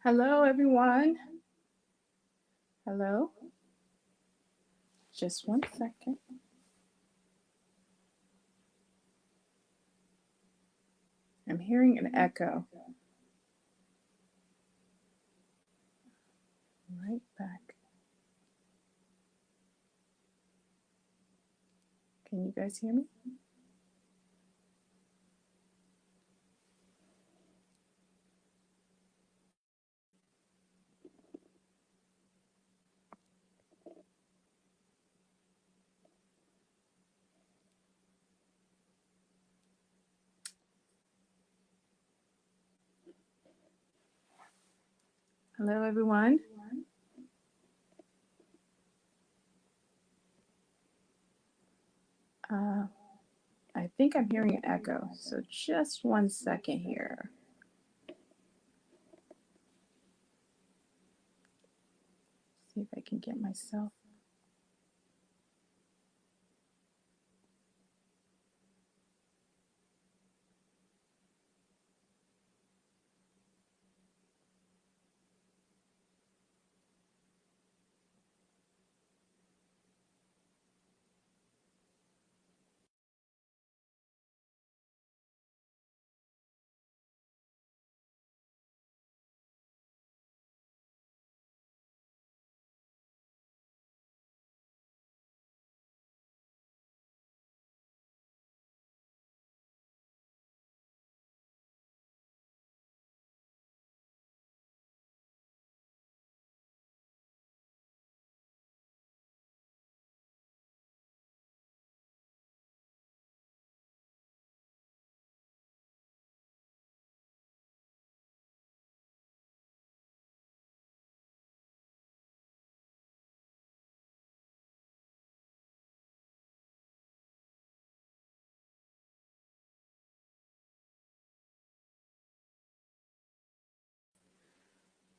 Hello, everyone. Hello. Just one second. I'm hearing an echo. Right back. Can you guys hear me? Hello, everyone. I think I'm hearing an echo, so just one second here. See if I can get myself.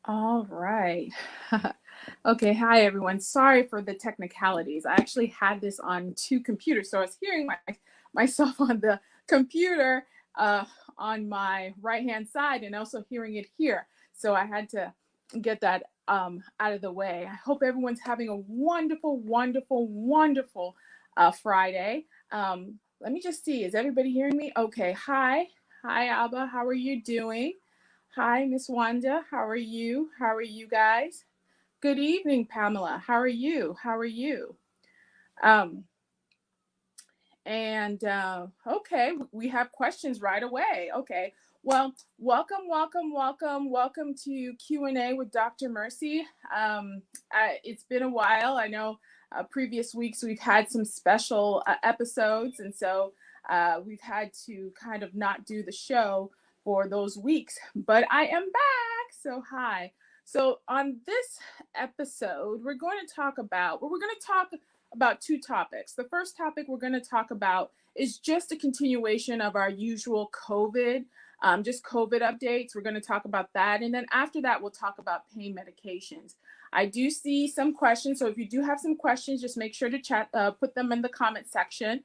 All right. Okay, hi everyone. Sorry for the technicalities. I actually had this on two computers, so I was hearing myself on the computer uh, on my right-hand side and also hearing it here. So I had to get that out of the way. I hope everyone's having a wonderful, wonderful, wonderful Friday. Let me just see. Is everybody hearing me? Okay. Hi. Hi, Abba. How are you doing? Hi, Miss Wanda. How are you? How are you guys? Good evening, Pamela. How are you? How are you? Um, okay, we have questions right away. Okay. Well, welcome to Q&A with Dr. Mercy. It's been a while. I know previous weeks we've had some special episodes, and so we've had to kind of not do the show for those weeks. But I am back. So hi. So on this episode, we're going to talk about two topics. The first topic we're going to talk about is just a continuation of our usual just COVID updates. We're going to talk about that. And then after that, we'll talk about pain medications. I do see some questions. So if you do have some questions, just make sure to put them in the comment section.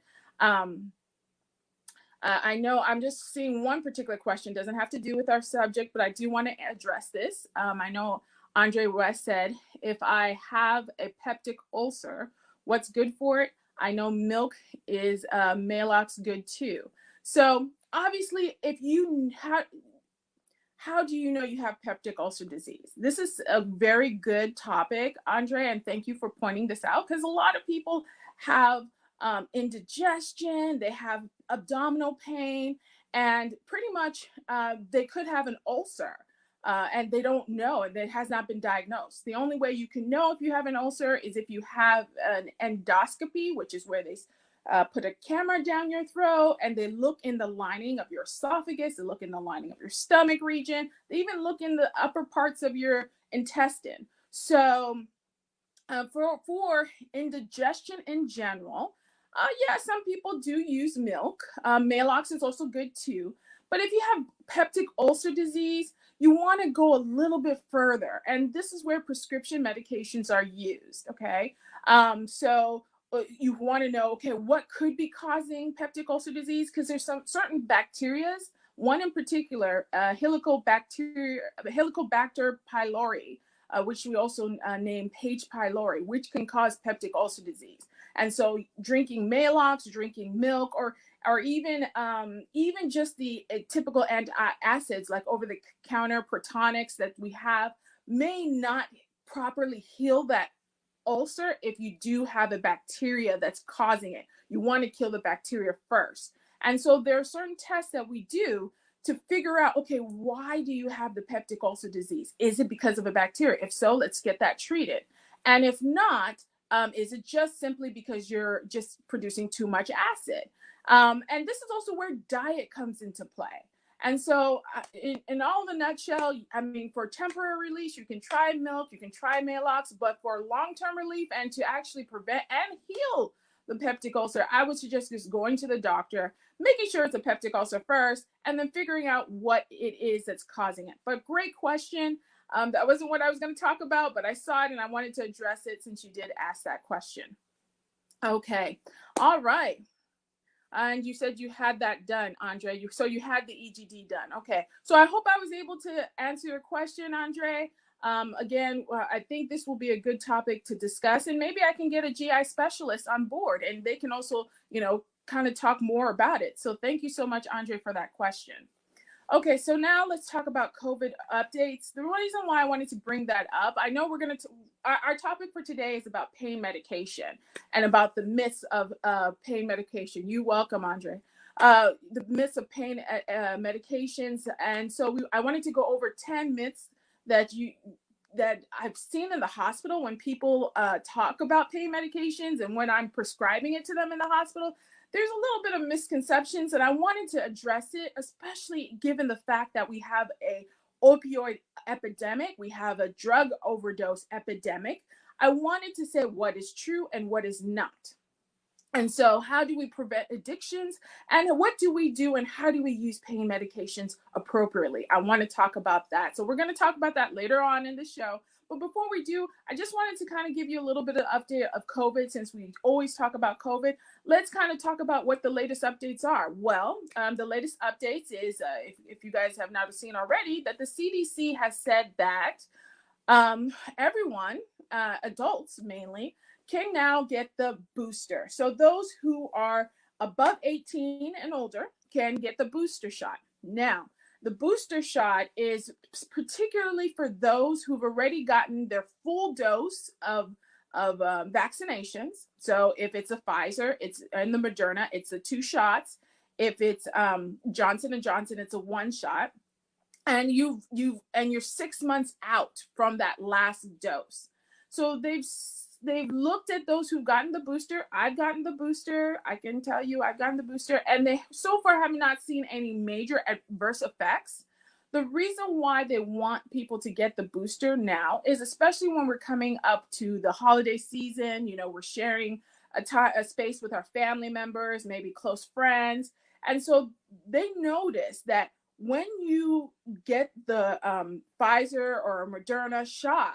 I know I'm just seeing one particular question. Doesn't have to do with our subject, but I do want to address this. I know Andre West said, if I have a peptic ulcer, what's good for it? I know milk is Maalox good too. So obviously, if you have, how do you know you have peptic ulcer disease? This is a very good topic, Andre, and thank you for pointing this out, because a lot of people have indigestion, they have abdominal pain, and pretty much they could have an ulcer. And they don't know, and it has not been diagnosed. The only way you can know if you have an ulcer is if you have an endoscopy, which is where they put a camera down your throat and they look in the lining of your esophagus, they look in the lining of your stomach region, they even look in the upper parts of your intestine. So for indigestion in general, yeah, some people do use milk. Maalox is also good too. But if you have peptic ulcer disease, you want to go a little bit further. And this is where prescription medications are used, okay? So you want to know, okay, what could be causing peptic ulcer disease? Because there's some certain bacterias One in particular, Helicobacter pylori, which we also name H. pylori, which can cause peptic ulcer disease. And so drinking Maalox, drinking milk, or even just the typical antacids like over-the-counter protonics that we have may not properly heal that ulcer if you do have a bacteria that's causing it. You want to kill the bacteria first. And so there are certain tests that we do to figure out, okay, why do you have the peptic ulcer disease? Is it because of a bacteria? If so, let's get that treated. And if not, is it just simply because you're just producing too much acid? And this is also where diet comes into play. And so in all the nutshell, I mean, for temporary relief, you can try milk, you can try Maalox, but for long-term relief and to actually prevent and heal the peptic ulcer, I would suggest just going to the doctor, making sure it's a peptic ulcer first, and then figuring out what it is that's causing it. But great question. That wasn't what I was going to talk about, but I saw it and I wanted to address it since you did ask that question. Okay. All right. And you said you had that done, Andre. So you had the EGD done. Okay. So I hope I was able to answer your question, Andre. Again, I think this will be a good topic to discuss, and maybe I can get a GI specialist on board and they can also, kind of talk more about it. So thank you so much, Andre, for that question. Okay, so now let's talk about COVID updates. The reason why I wanted to bring that up, I know our topic for today is about pain medication and about the myths of pain medication. You're welcome, Andre. The myths of pain medications. And so I wanted to go over 10 myths that I've seen in the hospital when people talk about pain medications and when I'm prescribing it to them in the hospital. There's a little bit of misconceptions, and I wanted to address it, especially given the fact that we have a opioid epidemic, we have a drug overdose epidemic. I wanted to say what is true and what is not. And so how do we prevent addictions, and what do we do, and how do we use pain medications appropriately? I want to talk about that. So we're going to talk about that later on in the show. But before we do, I just wanted to kind of give you a little bit of update of COVID. Since we always talk about COVID, let's kind of talk about what the latest updates are. Well, the latest updates is, if you guys have not seen already, that the CDC has said that everyone, adults mainly, can now get the booster. So those who are above 18 and older can get the booster shot. Now, the booster shot is particularly for those who've already gotten their full dose of vaccinations. So if it's a Pfizer, it's and the Moderna, it's the 2 shots. If it's Johnson & Johnson, it's a 1 shot. And you're 6 months out from that last dose. So they've looked at those who've gotten the booster. I've gotten the booster. I can tell you I've gotten the booster, and they so far have not seen any major adverse effects. The reason why they want people to get the booster now is, especially when we're coming up to the holiday season, we're sharing a space with our family members, maybe close friends. And so they notice that when you get the Pfizer or Moderna shot,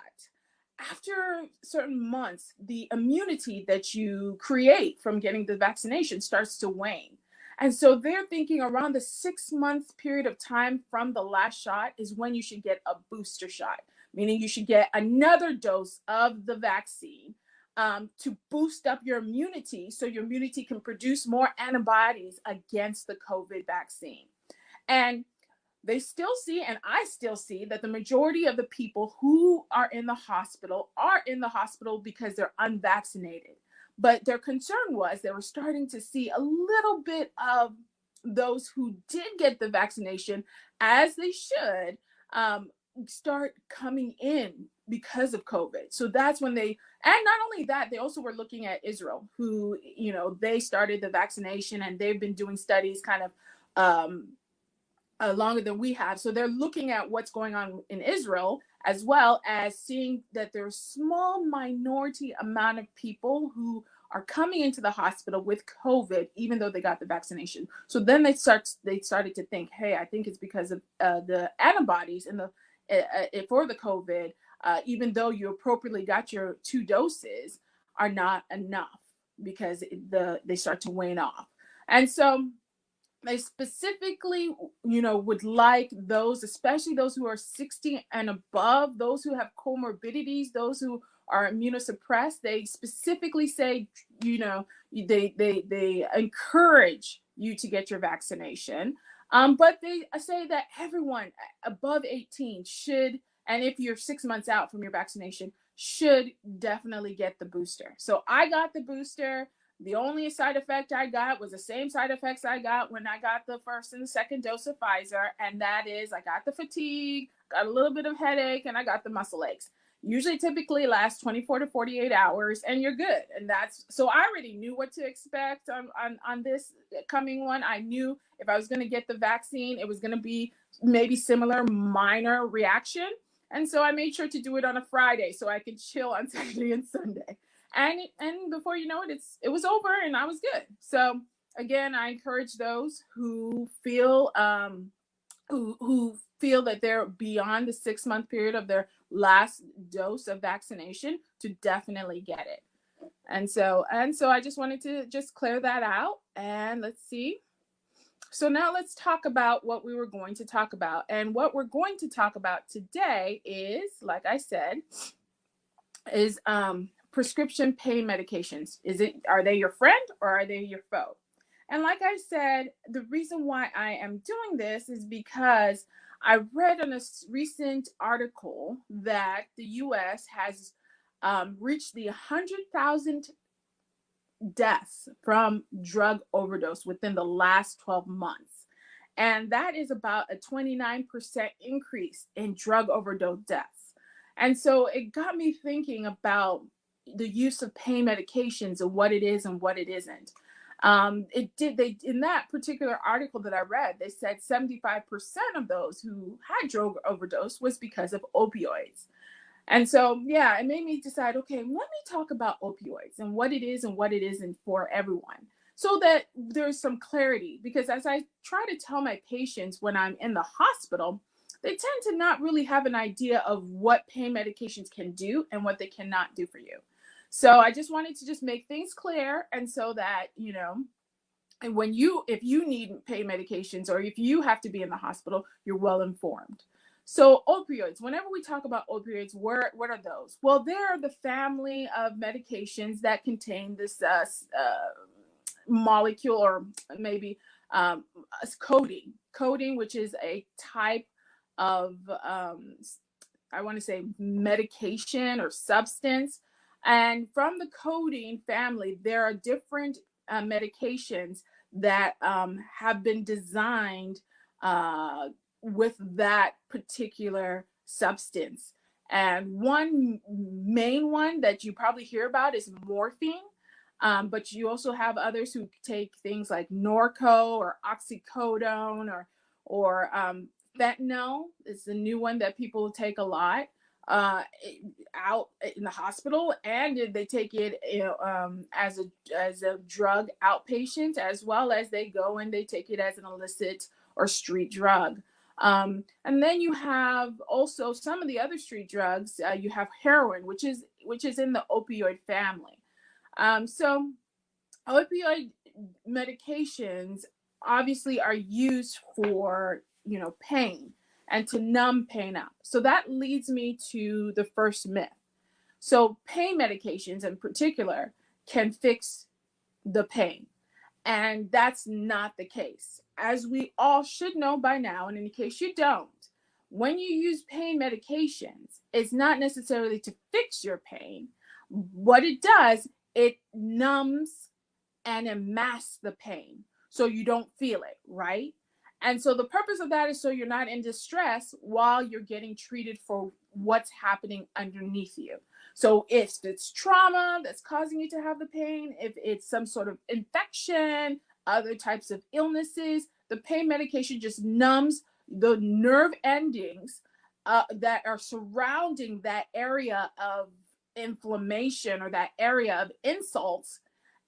after certain months, the immunity that you create from getting the vaccination starts to wane. And so they're thinking around the 6-month period of time from the last shot is when you should get a booster shot, meaning you should get another dose of the vaccine to boost up your immunity so your immunity can produce more antibodies against the COVID vaccine. And they still see, and I still see, that the majority of the people who are in the hospital because they're unvaccinated. But their concern was they were starting to see a little bit of those who did get the vaccination, as they should, start coming in because of COVID. So that's when and not only that, they also were looking at Israel, who, they started the vaccination and they've been doing studies kind of longer than we have. So they're looking at what's going on in Israel, as well as seeing that there's a small minority amount of people who are coming into the hospital with COVID, even though they got the vaccination. So then they started to think, hey, I think it's because of the antibodies for the COVID, even though you appropriately got your 2 doses, are not enough because they start to wane off. And so they specifically, would like those, especially those who are 60 and above, those who have comorbidities, those who are immunosuppressed. They specifically say, they encourage you to get your vaccination. But they say that everyone above 18 should, and if you're 6 months out from your vaccination, should definitely get the booster. So I got the booster. The only side effect I got was the same side effects I got when I got the first and the second dose of Pfizer. And that is, I got the fatigue, got a little bit of headache, and I got the muscle aches. Usually typically lasts 24 to 48 hours and you're good. And so I already knew what to expect on this coming one. I knew if I was going to get the vaccine, it was going to be maybe similar minor reaction. And so I made sure to do it on a Friday so I could chill on Saturday and Sunday. And before you know it, it was over and I was good. So again, I encourage those who feel who feel that they're beyond the 6-month period of their last dose of vaccination to definitely get it. And so I just wanted to just clear that out. And let's see. So now let's talk about what we were going to talk about. And what we're going to talk about today is, like I said, is prescription pain medications. Are they your friend or are they your foe? And like I said, the reason why I am doing this is because I read in a recent article that the U.S. has reached the 100,000 deaths from drug overdose within the last 12 months. And that is about a 29% increase in drug overdose deaths. And so it got me thinking about the use of pain medications and what it is and what it isn't. In that particular article that I read, they said 75% of those who had drug overdose was because of opioids. And so, yeah, it made me decide, okay, let me talk about opioids and what it is and what it isn't for everyone so that there's some clarity. Because as I try to tell my patients when I'm in the hospital, they tend to not really have an idea of what pain medications can do and what they cannot do for you. So I just wanted to just make things clear. And so that, and if you need pain medications or if you have to be in the hospital, you're well informed. So opioids, whenever we talk about opioids, what are those? Well, they're the family of medications that contain this molecule or maybe codeine, which is a type of, I want to say medication or substance. And from the codeine family, there are different medications that have been designed with that particular substance. And one main one that you probably hear about is morphine. But you also have others who take things like Norco or oxycodone or fentanyl is the new one that people take a lot out in the hospital, and they take it as a drug outpatient, as well as they go and they take it as an illicit or street drug. And then you have also some of the other street drugs. You have heroin, which is in the opioid family. So opioid medications obviously are used for, pain and to numb pain out. So that leads me to the first myth. So pain medications in particular can fix the pain. And that's not the case. As we all should know by now, and in case you don't, when you use pain medications, it's not necessarily to fix your pain. What it does, it numbs and it masks the pain so you don't feel it, right? And so the purpose of that is so you're not in distress while you're getting treated for what's happening underneath you. So if it's trauma that's causing you to have the pain, if it's some sort of infection, other types of illnesses, the pain medication just numbs the nerve endings that are surrounding that area of inflammation or that area of insults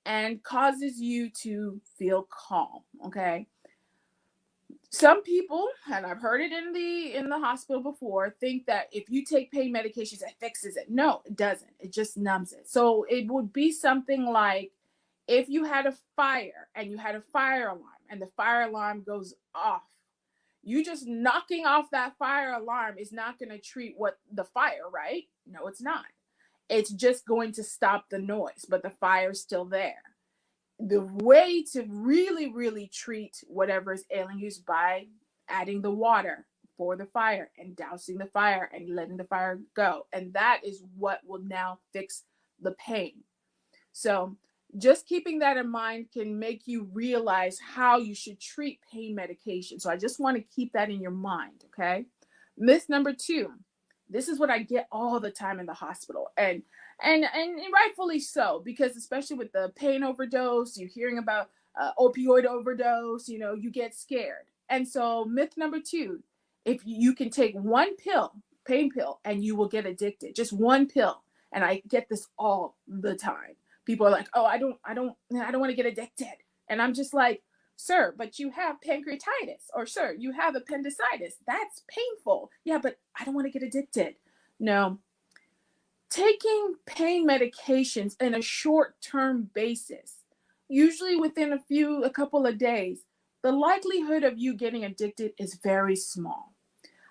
and causes you to feel calm, okay? Some people, and I've heard it in the hospital before, think that if you take pain medications, it fixes it. No, it doesn't. It just numbs it. So it would be something like if you had a fire and you had a fire alarm and the fire alarm goes off. You just knocking off that fire alarm is not going to treat what the fire, right? No, it's not. It's just going to stop the noise, but the fire's still there. The way to really, really treat whatever is ailing you is by adding the water for the fire and dousing the fire and letting the fire go. And that is what will now fix the pain. So just keeping that in mind can make you realize how you should treat pain medication. So I just want to keep that in your mind, okay? Myth number 2. This is what I get all the time in the hospital, and rightfully so, because especially with the pain overdose, you're hearing about opioid overdose, you get scared. And so myth number 2, if you can take one pill, pain pill, and you will get addicted, just one pill. And I get this all the time. People are like, oh, I don't want to get addicted. And I'm just like, sir, but you have pancreatitis, or sir, you have appendicitis. That's painful. Yeah, but I don't want to get addicted. No. Taking pain medications in a short-term basis, usually within a couple of days, the likelihood of you getting addicted is very small.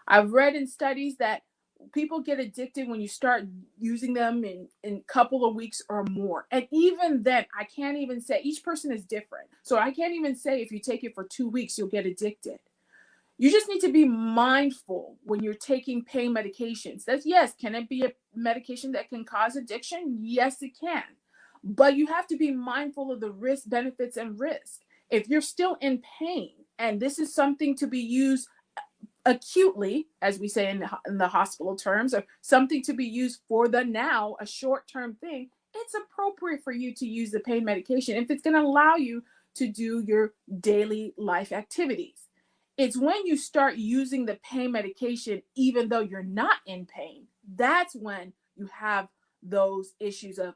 I've read in studies that people get addicted when you start using them in a couple of weeks or more. And even then, I can't even say, each person is different. So I can't even say if you take it for 2 weeks, you'll get addicted. You just need to be mindful when you're taking pain medications. Yes, can it be a medication that can cause addiction? Yes, it can. But you have to be mindful of the risk, benefits, and risk. If you're still in pain, and this is something to be used acutely, as we say in the hospital terms, or something to be used for the now, a short-term thing, it's appropriate for you to use the pain medication if it's going to allow you to do your daily life activities. It's when you start using the pain medication, even though you're not in pain, that's when you have those issues of,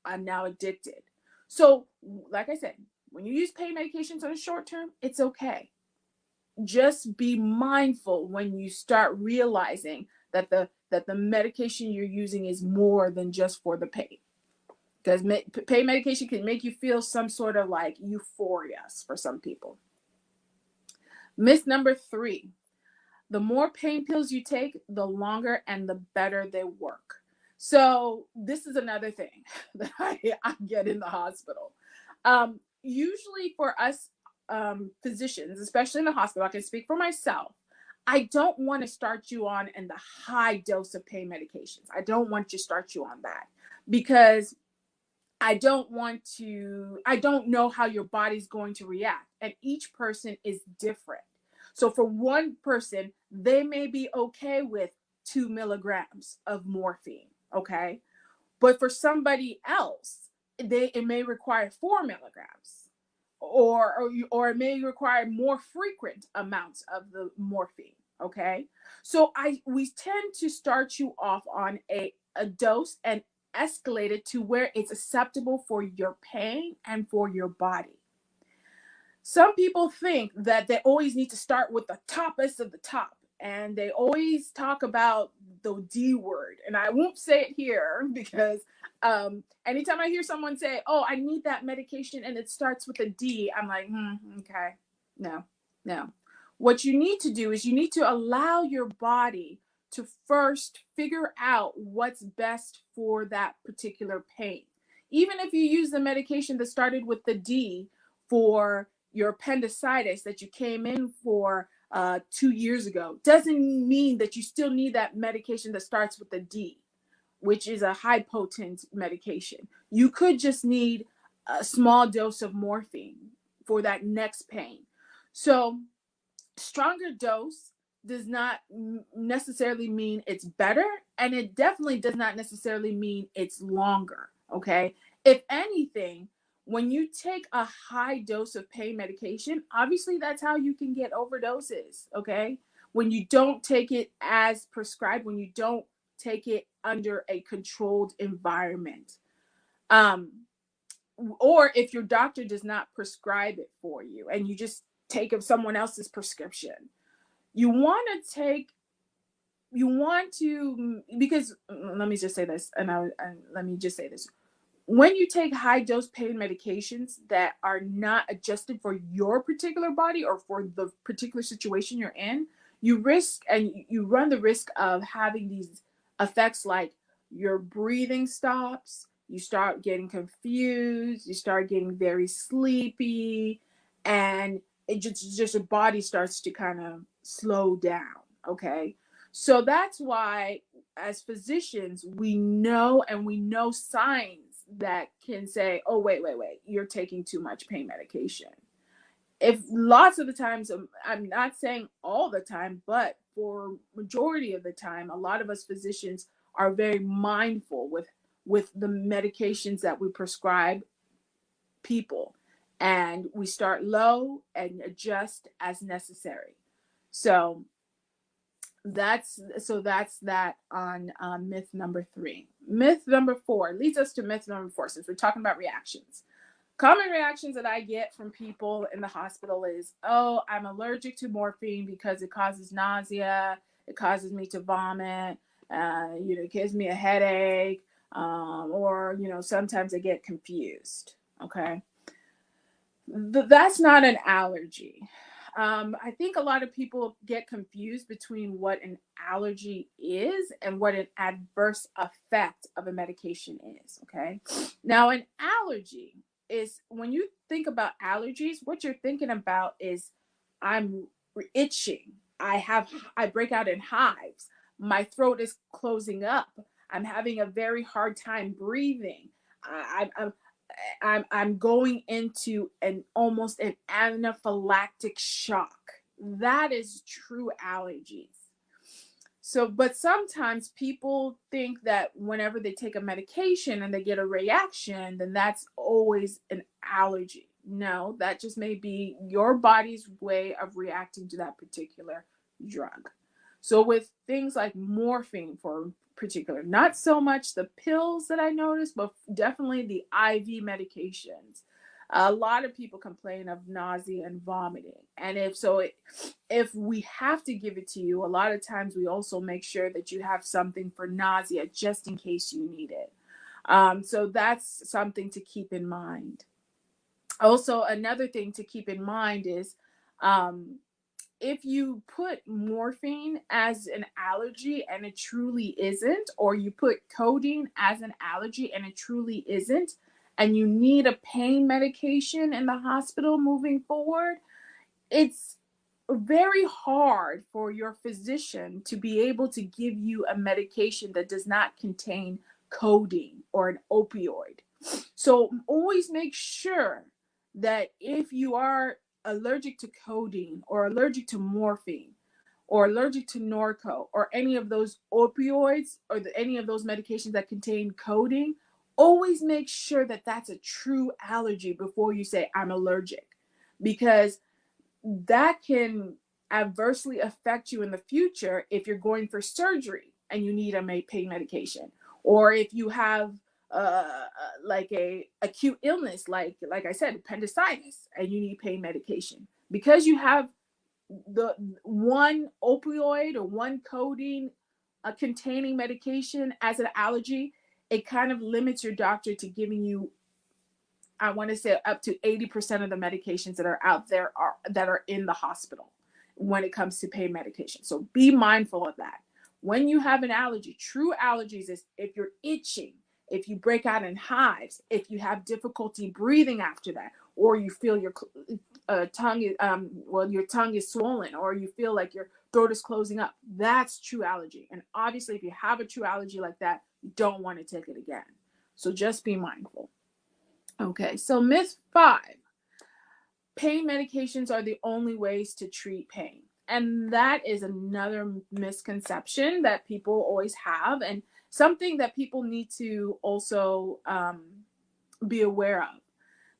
I'm now addicted. So, like I said, when you use pain medications on a short term, it's okay. Just be mindful when you start realizing that the medication you're using is more than just for the pain. Because pain medication can make you feel some sort of like euphoria for some people. Myth number 3, the more pain pills you take, the longer and the better they work. So this is another thing that I get in the hospital. Usually for us physicians, especially in the hospital, I can speak for myself, I don't want to start you on in the high dose of pain medications. I don't want to start you on that because I don't know how your body's going to react. And each person is different. So for one person, they may be okay with 2 milligrams of morphine, okay? But for somebody else, it may require 4 milligrams or it may require more frequent amounts of the morphine, okay? So we tend to start you off on a dose and escalate it to where it's acceptable for your pain and for your body. Some people think that they always need to start with the toppest of the top, and they always talk about the D word. And I won't say it here because anytime I hear someone say, oh, I need that medication and it starts with a D, I'm like, okay, no. What you need to do is you need to allow your body to first figure out what's best for that particular pain. Even if you use the medication that started with the D for your appendicitis that you came in for 2 years ago, doesn't mean that you still need that medication that starts with the D, which is a high potent medication. You could just need a small dose of morphine for that next pain. So stronger dose does not necessarily mean it's better, and it definitely does not necessarily mean it's longer, okay? If anything, when you take a high dose of pain medication, obviously that's how you can get overdoses, okay? When you don't take it as prescribed, when you don't take it under a controlled environment. Or if your doctor does not prescribe it for you and you just take of someone else's prescription. Because let me just say this, let me just say this. when you take high dose pain medications that are not adjusted for your particular body or for the particular situation you're in, you run the risk of having these effects like your breathing stops, you start getting confused, you start getting very sleepy, and it just your body starts to kind of slow down. Okay. So that's why as physicians, we know signs that can say, oh, wait, you're taking too much pain medication. If lots of the times, I'm not saying all the time, but for majority of the time, a lot of us physicians are very mindful with the medications that we prescribe people, and we start low and adjust as necessary. So that's that on myth number 3. Myth number 4 leads us to myth number 4, since we're talking about reactions. Common reactions that I get from people in the hospital is, oh, I'm allergic to morphine because it causes nausea, it causes me to vomit, it gives me a headache, or sometimes I get confused. Okay, that's not an allergy. I think a lot of people get confused between what an allergy is and what an adverse effect of a medication is. Okay. Now, an allergy is, when you think about allergies, what you're thinking about is, I'm itching. I break out in hives. My throat is closing up. I'm having a very hard time breathing. I'm going into almost an anaphylactic shock. That is true allergies. So, but sometimes people think that whenever they take a medication and they get a reaction, then that's always an allergy. No, that just may be your body's way of reacting to that particular drug. So with things like morphine, for particular, not so much the pills that I noticed, but definitely the IV medications. A lot of people complain of nausea and vomiting. And if we have to give it to you, a lot of times we also make sure that you have something for nausea just in case you need it. So that's something to keep in mind. Also, another thing to keep in mind is, if you put morphine as an allergy and it truly isn't, or you put codeine as an allergy and it truly isn't, and you need a pain medication in the hospital moving forward, it's very hard for your physician to be able to give you a medication that does not contain codeine or an opioid. So always make sure that if you are allergic to codeine or allergic to morphine or allergic to Norco or any of those opioids or any of those medications that contain codeine, always make sure that that's a true allergy before you say I'm allergic, because that can adversely affect you in the future if you're going for surgery and you need a pain medication, or if you have like a acute illness, like I said, appendicitis, and you need pain medication because you have the one opioid or one codeine containing medication as an allergy. It kind of limits your doctor to giving you, I want to say, up to 80% of the medications that are out there that are in the hospital when it comes to pain medication. So be mindful of that. When you have an allergy, true allergies is if you're itching, if you break out in hives, if you have difficulty breathing after that, or you feel your your tongue is swollen, or you feel like your throat is closing up. That's true allergy. And obviously, if you have a true allergy like that, you don't want to take it again. So just be mindful. Okay, so myth 5, pain medications are the only ways to treat pain. And that is another misconception that people always have, and something that people need to also be aware of.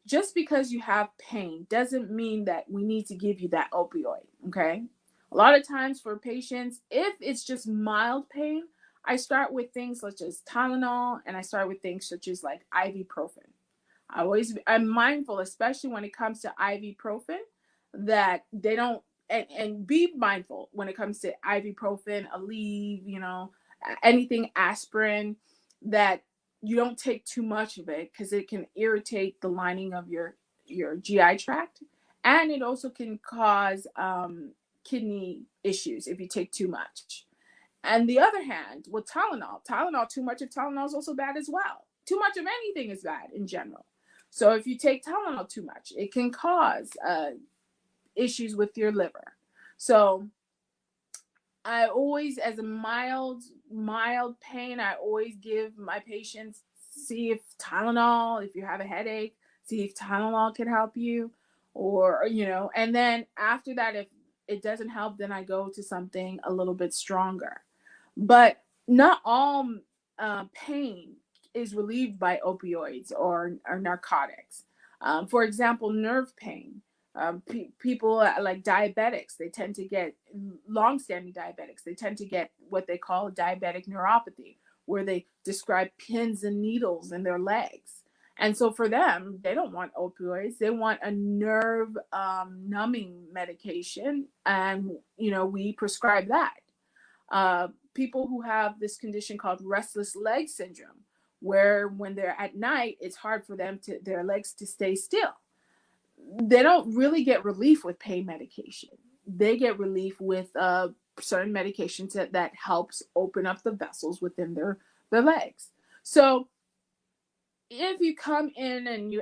Just because you have pain doesn't mean that we need to give you that opioid, okay? A lot of times for patients, if it's just mild pain, I start with things such as Tylenol, and I start with things such as like ibuprofen. I'm mindful, especially when it comes to ibuprofen, that they don't, and be mindful when it comes to ibuprofen, Aleve, anything aspirin, that you don't take too much of it because it can irritate the lining of your GI tract, and it also can cause kidney issues if you take too much. And the other hand, with Tylenol, too much of Tylenol is also bad as well. Too much of anything is bad in general. So if you take Tylenol too much, it can cause issues with your liver. So I always, as a mild pain, I always give my patients, see if Tylenol, if you have a headache, see if Tylenol can help you, or, and then after that, if it doesn't help, then I go to something a little bit stronger. But not all pain is relieved by opioids or narcotics. For example, nerve pain. People like diabetics, they tend to get long-standing diabetics. They tend to get what they call diabetic neuropathy, where they describe pins and needles in their legs. And so for them, they don't want opioids. They want a nerve numbing medication, and we prescribe that. People who have this condition called restless leg syndrome, where when they're at night, it's hard for their legs to stay still. They don't really get relief with pain medication. They get relief with certain medications that helps open up the vessels within their legs. So if you come in and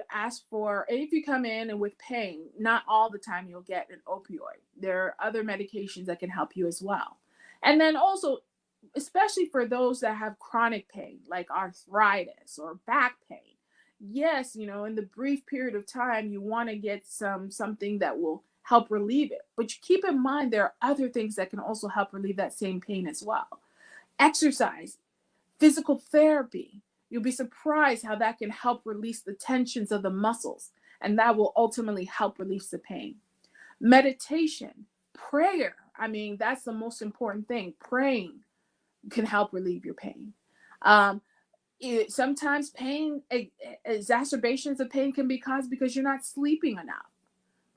with pain, not all the time you'll get an opioid. There are other medications that can help you as well. And then also, especially for those that have chronic pain, like arthritis or back pain, yes, in the brief period of time, you want to get something that will help relieve it. But you keep in mind, there are other things that can also help relieve that same pain as well. Exercise, physical therapy. You'll be surprised how that can help release the tensions of the muscles, and that will ultimately help release the pain. Meditation, prayer. I mean, that's the most important thing. Praying can help relieve your pain. Sometimes exacerbations of pain can be caused because you're not sleeping enough.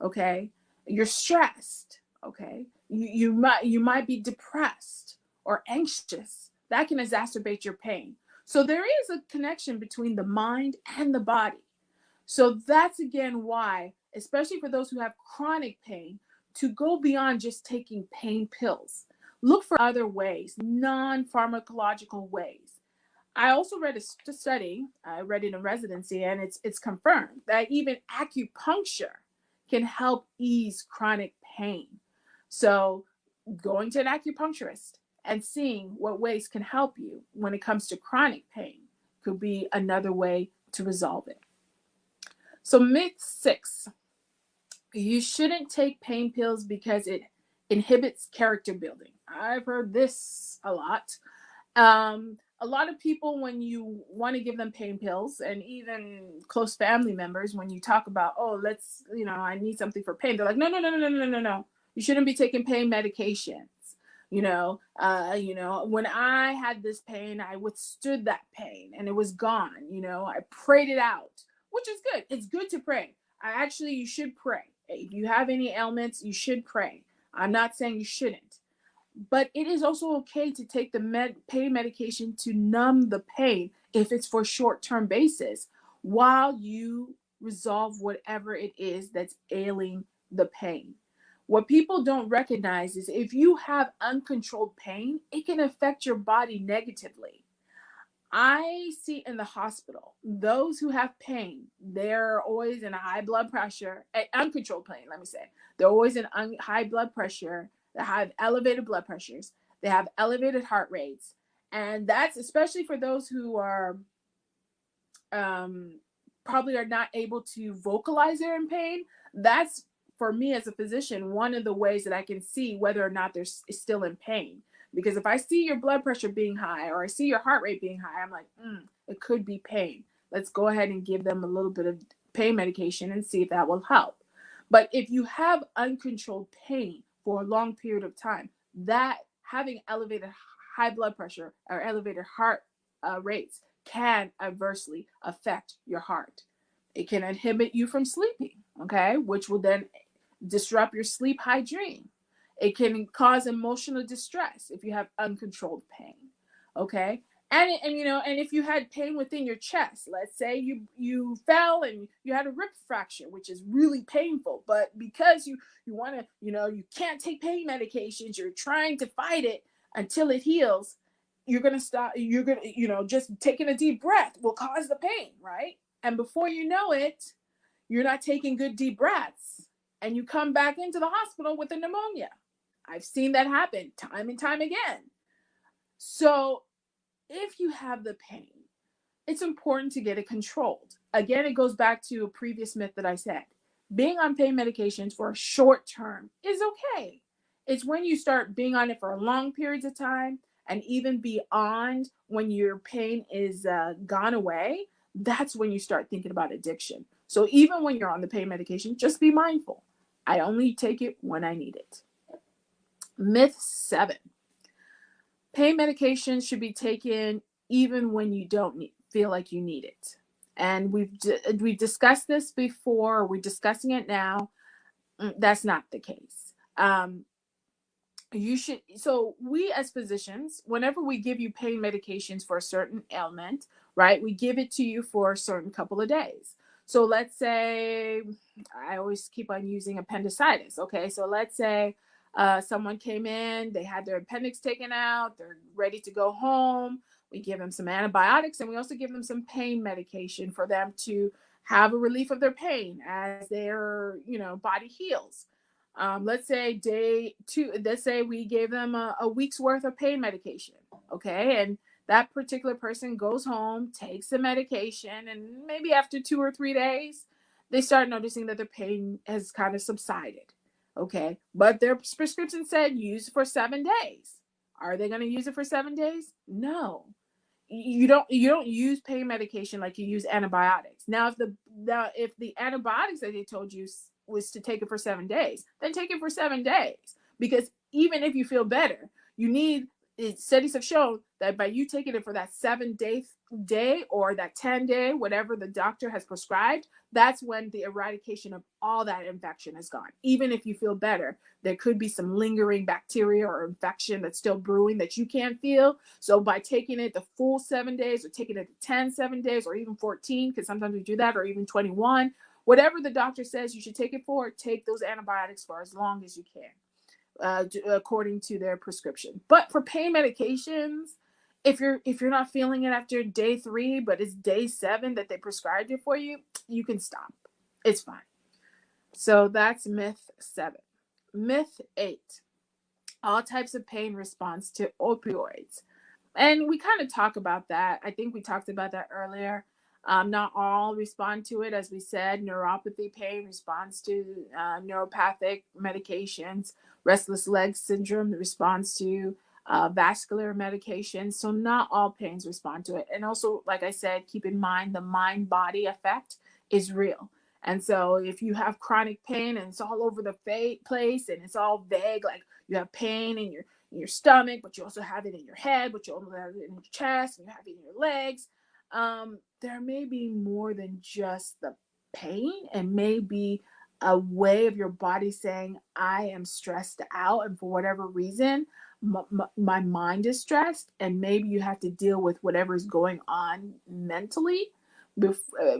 Okay, you're stressed. Okay, you might be depressed or anxious. That can exacerbate your pain. So there is a connection between the mind and the body. So that's again why, especially for those who have chronic pain, to go beyond just taking pain pills. Look for other ways, non-pharmacological ways. I also read a study, I read it in residency, and it's confirmed that even acupuncture can help ease chronic pain. So going to an acupuncturist and seeing what ways can help you when it comes to chronic pain could be another way to resolve it. So myth 6, you shouldn't take pain pills because it inhibits character building. I've heard this a lot. A lot of people, when you want to give them pain pills, and even close family members, when you talk about, I need something for pain, they're like, no. You shouldn't be taking pain medications. When I had this pain, I withstood that pain and it was gone. I prayed it out, which is good. It's good to pray. You should pray. If you have any ailments, you should pray. I'm not saying you shouldn't. But it is also okay to take the pain medication to numb the pain if it's for short-term basis while you resolve whatever it is that's ailing the pain. What people don't recognize is if you have uncontrolled pain, it can affect your body negatively. I see in the hospital, those who have pain, they're always in a high blood pressure, uncontrolled pain, let me say. They're always in high blood pressure. They have elevated blood pressures. They have elevated heart rates. And that's especially for those who are probably are not able to vocalize they're in pain. That's, for me as a physician, one of the ways that I can see whether or not they're still in pain. Because if I see your blood pressure being high or I see your heart rate being high, I'm like, it could be pain. Let's go ahead and give them a little bit of pain medication and see if that will help. But if you have uncontrolled pain for a long period of time, that having elevated high blood pressure or elevated heart rates can adversely affect your heart. It can inhibit you from sleeping, okay, which will then disrupt your sleep hygiene. It can cause emotional distress if you have uncontrolled pain, okay? And if you had pain within your chest, let's say you fell and you had a rib fracture, which is really painful, but because you want to, you can't take pain medications, you're trying to fight it until it heals. You're going to stop, you're going to, just taking a deep breath will cause the pain, right? And before you know it, you're not taking good deep breaths and you come back into the hospital with a pneumonia. I've seen that happen time and time again. So if you have the pain, it's important to get it controlled. Again, it goes back to a previous myth that I said. Being on pain medications for a short term is okay. It's when you start being on it for long periods of time and even beyond when your pain is gone away, that's when you start thinking about addiction. So even when you're on the pain medication, just be mindful. I only take it when I need it. Myth 7. Pain medication should be taken even when you don't feel like you need it. And we've discussed this before. We're discussing it now. That's not the case. So we as physicians, whenever we give you pain medications for a certain ailment, right, we give it to you for a certain couple of days. So let's say, I always keep on using appendicitis. Okay, so let's say someone came in, they had their appendix taken out, they're ready to go home. We give them some antibiotics, and we also give them some pain medication for them to have a relief of their pain as their body heals. Let's say day 2, let's say we gave them a week's worth of pain medication. Okay, and that particular person goes home, takes the medication, and maybe after 2 or 3 days, they start noticing that their pain has kind of subsided. Okay, but their prescription said use for 7 days. Are they going to use it for 7 days? No. You don't use pain medication like you use antibiotics. Now, if the antibiotics that they told you was to take it for 7 days, then take it for 7 days. Because even if you feel better, studies have shown that by you taking it for that 7-day or that 10-day, whatever the doctor has prescribed, that's when the eradication of all that infection is gone. Even if you feel better, there could be some lingering bacteria or infection that's still brewing that you can't feel. So by taking it the full 7 days, or taking it 7 days, or even 14, because sometimes we do that, or even 21, whatever the doctor says you should take it for, take those antibiotics for as long as you can. According to their prescription. But for pain medications, if you're not feeling it after day 3, but it's day 7 that they prescribed it for you, you can stop. It's fine. So that's myth 7. Myth 8. All types of pain response to opioids. And we kind of talk about that. I think we talked about that earlier. Not all respond to it. As we said, neuropathy pain responds to neuropathic medications. Restless leg syndrome responds to vascular medications. So not all pains respond to it. And also, like I said, keep in mind the mind-body effect is real. And so if you have chronic pain and it's all over the place and it's all vague, like you have pain in your stomach, but you also have it in your head, but you also have it in your chest, and you have it in your legs, there may be more than just the pain, and maybe a way of your body saying, I am stressed out, and for whatever reason, my mind is stressed, and maybe you have to deal with whatever is going on mentally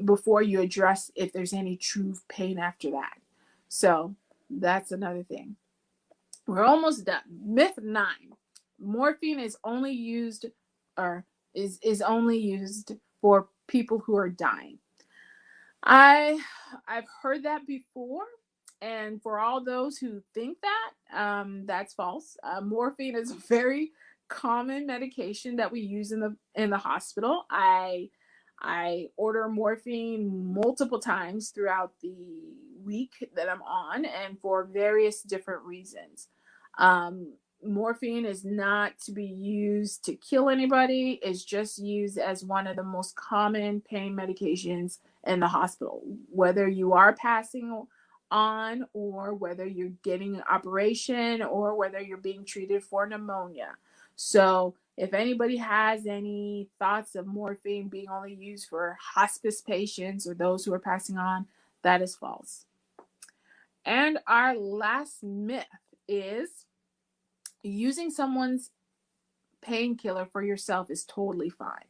before you address if there's any true pain after that. So that's another thing. We're almost done. Myth 9. Morphine is only used is only used for people who are dying. I've heard that before, and for all those who think that, that's false. Morphine is a very common medication that we use in the hospital. I order morphine multiple times throughout the week that I'm on, and for various different reasons. Morphine is not to be used to kill anybody. It's just used as one of the most common pain medications in the hospital, whether you are passing on, or whether you're getting an operation, or whether you're being treated for pneumonia. So if anybody has any thoughts of morphine being only used for hospice patients or those who are passing on, that is false. And our last myth is using someone's painkiller for yourself is totally fine.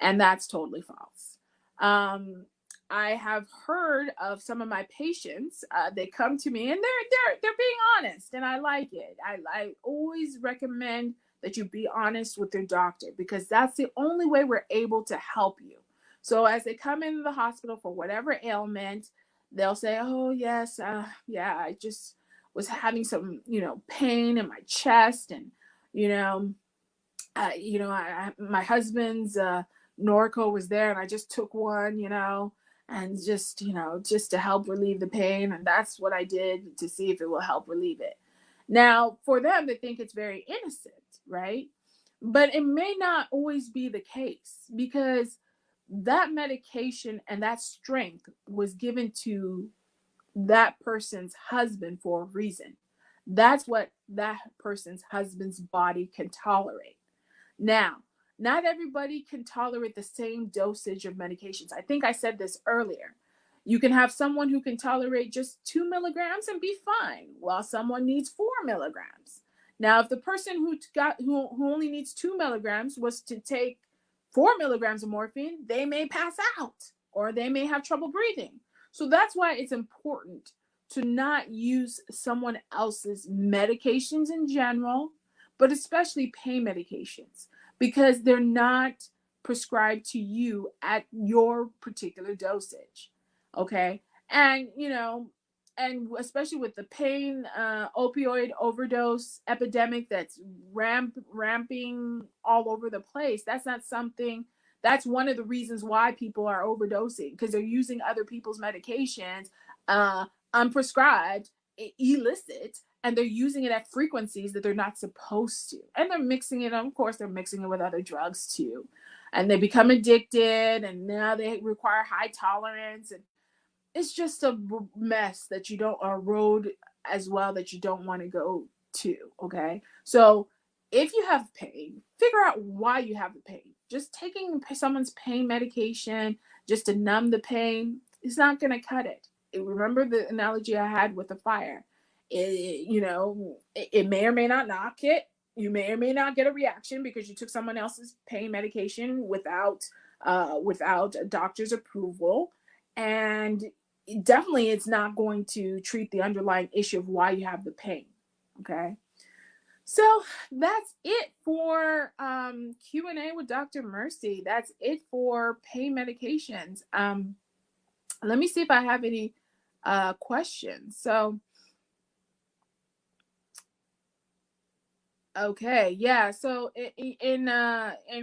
And that's totally false. Um, I have heard of some of my patients. They come to me and they're being honest, and I like it. I always recommend that you be honest with your doctor, because that's the only way we're able to help you. So as they come into the hospital for whatever ailment, they'll say, "Oh yes, yeah, I just was having some, pain in my chest, and you know." My husband's Norco was there, and I just took one, and just to help relieve the pain. And that's what I did to see if it will help relieve it. Now, for them, they think it's very innocent, right? But it may not always be the case, because that medication and that strength was given to that person's husband for a reason. That's what that person's husband's body can tolerate. Now, not everybody can tolerate the same dosage of medications. I think I said this earlier. You can have someone who can tolerate just 2 milligrams and be fine, while someone needs 4 milligrams. Now, if the person who only needs 2 milligrams was to take 4 milligrams of morphine, they may pass out or they may have trouble breathing. So that's why it's important to not use someone else's medications in general, but especially pain medications, because they're not prescribed to you at your particular dosage. Okay. And, and especially with the pain, opioid overdose epidemic that's ramping all over the place, that's one of the reasons why people are overdosing, because they're using other people's medications, unprescribed, illicit, and they're using it at frequencies that they're not supposed to. And they're mixing it, of course, they're mixing it with other drugs too. And they become addicted, and now they require high tolerance. And it's just a mess that you don't, a road as well that you don't want to go to. Okay. So if you have pain, figure out why you have the pain. Just taking someone's pain medication just to numb the pain is not going to cut it. Remember the analogy I had with the fire. It may or may not knock it. You may or may not get a reaction because you took someone else's pain medication without a doctor's approval, and definitely it's not going to treat the underlying issue of why you have the pain. Okay. So that's it for Q&A with Dr. Mercy. That's it for pain medications. Let me see if I have any questions. So, okay, yeah. So in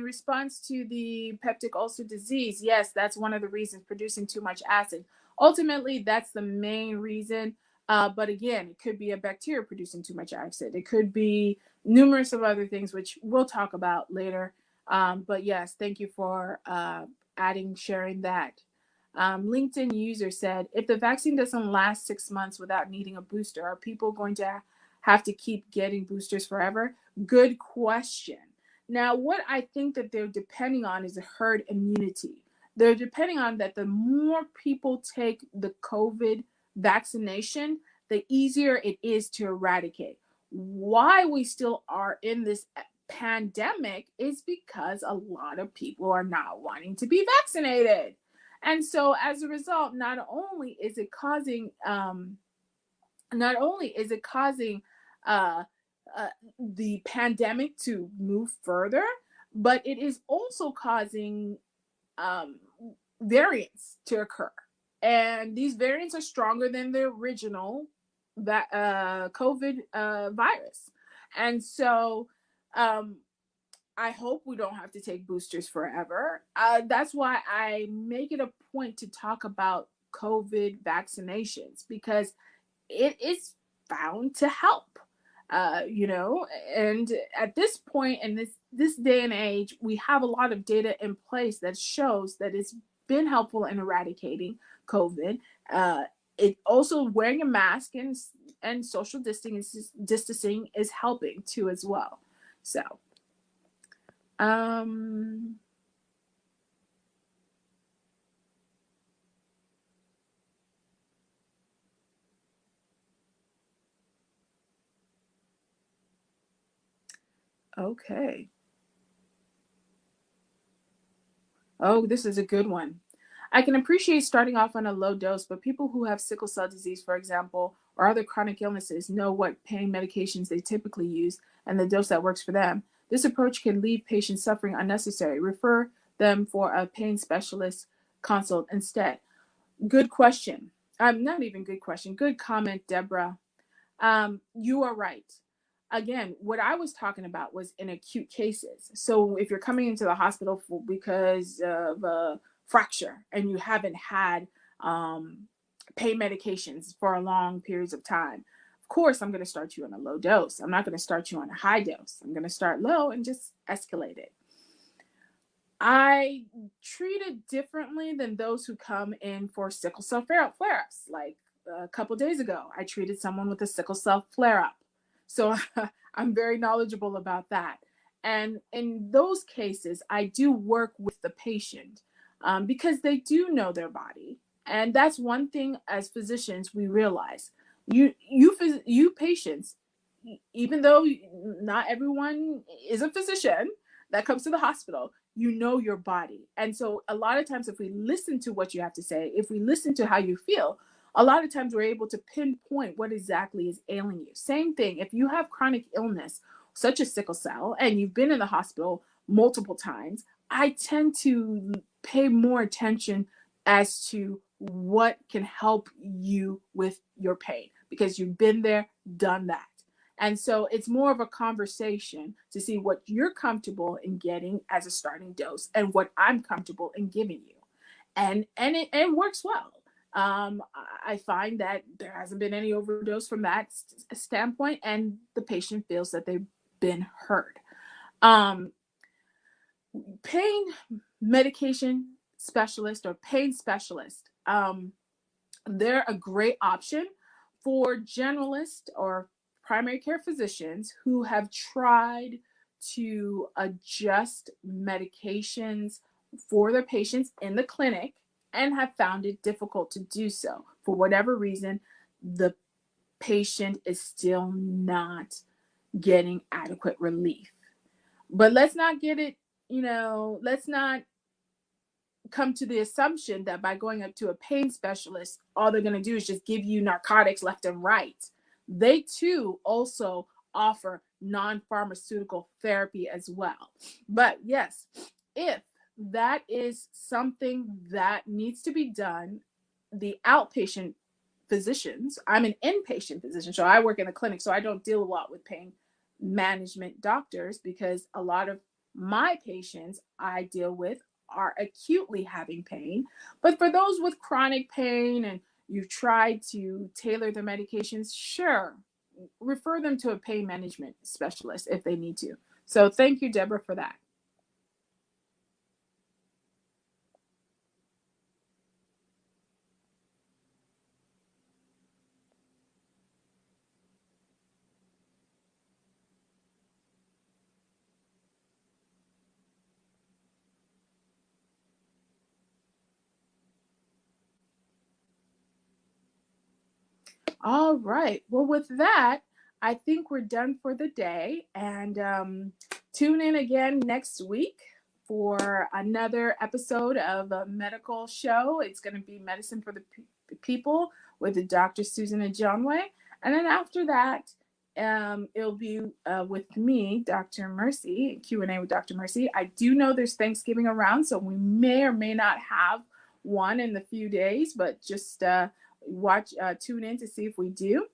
response to the peptic ulcer disease, yes, that's one of the reasons, producing too much acid. Ultimately, that's the main reason. But again, it could be a bacteria producing too much acid. It could be numerous of other things, which we'll talk about later. But yes, thank you for sharing that. LinkedIn user said, if the vaccine doesn't last 6 months without needing a booster, are people going to have to keep getting boosters forever? Good question. Now, what I think that they're depending on is a herd immunity. They're depending on that the more people take the COVID vaccination, the easier it is to eradicate. Why we still are in this pandemic is because a lot of people are not wanting to be vaccinated. And so as a result, not only is it causing uh, the pandemic to move further, but it is also causing um, variants to occur. And these variants are stronger than the original COVID virus. And so I hope we don't have to take boosters forever. That's why I make it a point to talk about COVID vaccinations, because it is found to help. And at this point in this day and age, we have a lot of data in place that shows that it's been helpful in eradicating COVID. It also, wearing a mask and social distancing is helping too as well. So, okay. Oh, this is a good one. I can appreciate starting off on a low dose, but people who have sickle cell disease, for example, or other chronic illnesses know what pain medications they typically use and the dose that works for them. This approach can leave patients suffering unnecessary. Refer them for a pain specialist consult instead. Good question. Not even good question. Good comment, Deborah. You are right. Again, what I was talking about was in acute cases. So if you're coming into the hospital because of a fracture and you haven't had pain medications for a long periods of time, of course, I'm going to start you on a low dose. I'm not going to start you on a high dose. I'm going to start low and just escalate it. I treat it differently than those who come in for sickle cell flare-ups. Like a couple days ago, I treated someone with a sickle cell flare-up. So I'm very knowledgeable about that. And in those cases, I do work with the patient because they do know their body. And that's one thing as physicians we realize. You patients, even though not everyone is a physician that comes to the hospital, you know your body. And so a lot of times if we listen to what you have to say, if we listen to how you feel, a lot of times we're able to pinpoint what exactly is ailing you. Same thing, if you have chronic illness, such as sickle cell, and you've been in the hospital multiple times, I tend to pay more attention as to what can help you with your pain because you've been there, done that. And so it's more of a conversation to see what you're comfortable in getting as a starting dose and what I'm comfortable in giving you. And it works well. I find that there hasn't been any overdose from that standpoint, and the patient feels that they've been heard. Pain medication specialist or pain specialist, they're a great option for generalists or primary care physicians who have tried to adjust medications for their patients in the clinic and have found it difficult to do so. For whatever reason, the patient is still not getting adequate relief. But let's not get it, let's not come to the assumption that by going up to a pain specialist, all they're going to do is just give you narcotics left and right. They too also offer non-pharmaceutical therapy as well. But yes, if that is something that needs to be done, the outpatient physicians, I'm an inpatient physician, so I work in the clinic, so I don't deal a lot with pain management doctors because a lot of my patients I deal with are acutely having pain. But for those with chronic pain and you've tried to tailor their medications, sure, refer them to a pain management specialist if they need to. So thank you, Deborah, for that. All right. Well, with that, I think we're done for the day. And tune in again next week for another episode of a medical show. It's going to be Medicine for the People with Dr. Susan Ajonwe. And then after that, it'll be with me, Dr. Mercy, Q&A with Dr. Mercy. I do know there's Thanksgiving around, so we may or may not have one in the few days, but just tune in to see if we do.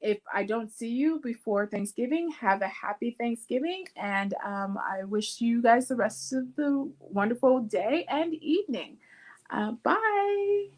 If I don't see you before Thanksgiving, have a happy Thanksgiving, and I wish you guys the rest of the wonderful day and evening. Bye.